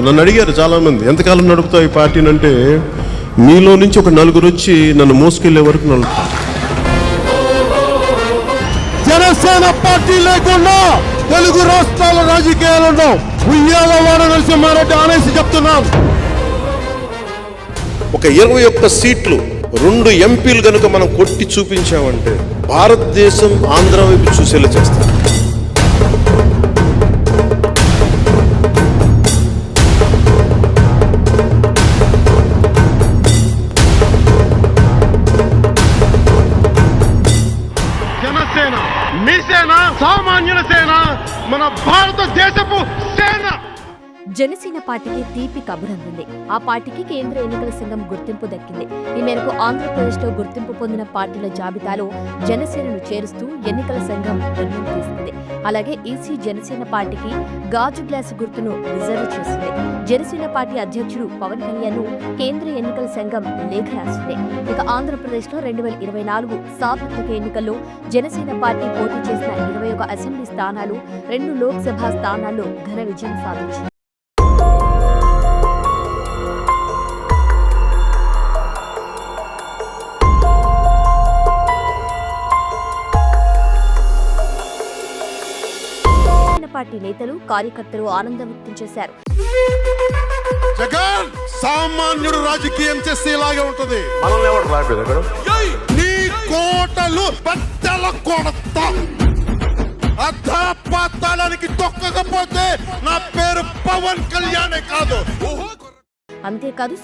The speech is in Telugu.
నన్ను అడిగారు చాలామంది, ఎంతకాలం నడుపుతావు ఈ పార్టీని అంటే, మీలో నుంచి ఒక నలుగురు వచ్చి నన్ను మోసుకెళ్లే వరకు నడుపుతాను. జనసేన పార్టీ లేకుండా తెలుగు రాష్ట్రాల రాజకీయాలలో ఉయ్యాల వాడ నరసింహారెడ్డి అనేసి చెప్తున్నాం. ఒక 21 సీట్లు 2 ఎంపీలు కనుక మనం కొట్టి చూపించామంటే భారతదేశం ఆంధ్ర వైపు చూసేలా చేస్తాం. జనసేన మీ సేన, సామాన్యుల సేన, మన భారతదేశపు సేన. జనసేన పార్టీకి తీపి కబురంది. ఆ పార్టీకి కేంద్ర ఎన్నికల సంఘం గుర్తింపు దక్కింది. ఈ మేరకు ఆంధ్రప్రదేశ్లో గుర్తింపు పొందిన పార్టీల జాబితాలో జనసేనను చేరుస్తూ ఎన్నికల సంఘం నిర్ణయం తీసుకుంది. అలాగే ఈసీ జనసేన పార్టీకి గాజు గ్లాసు గుర్తును రిజర్వ్ చేసింది. జనసేన పార్టీ అధ్యక్షుడు పవన్ కళ్యాణ్ కేంద్ర ఎన్నికల సంఘం లేఖ రాసింది. ఇక ఆంధ్రప్రదేశ్లో 2024 సార్వత్రిక ఎన్నికల్లో జనసేన పార్టీ పోటీ చేసిన 21 అసెంబ్లీ స్థానాలు, 2 లోక్సభ స్థానాల్లో ఘన విజయం సాధించింది. పార్టీ నేతలు, కార్యకర్తలు ఆనందం వ్యక్తం చేశారు. జగన్ సామాన్యుడు రాజకీయం చేస్తే ఇలాగే ఉంటది. నీ కోటలు బట్టల కొడతా, అధపాతాళానికి తొక్కకపోతే నా పేరు పవన్ కళ్యాణే కాదు. అంతేకాదు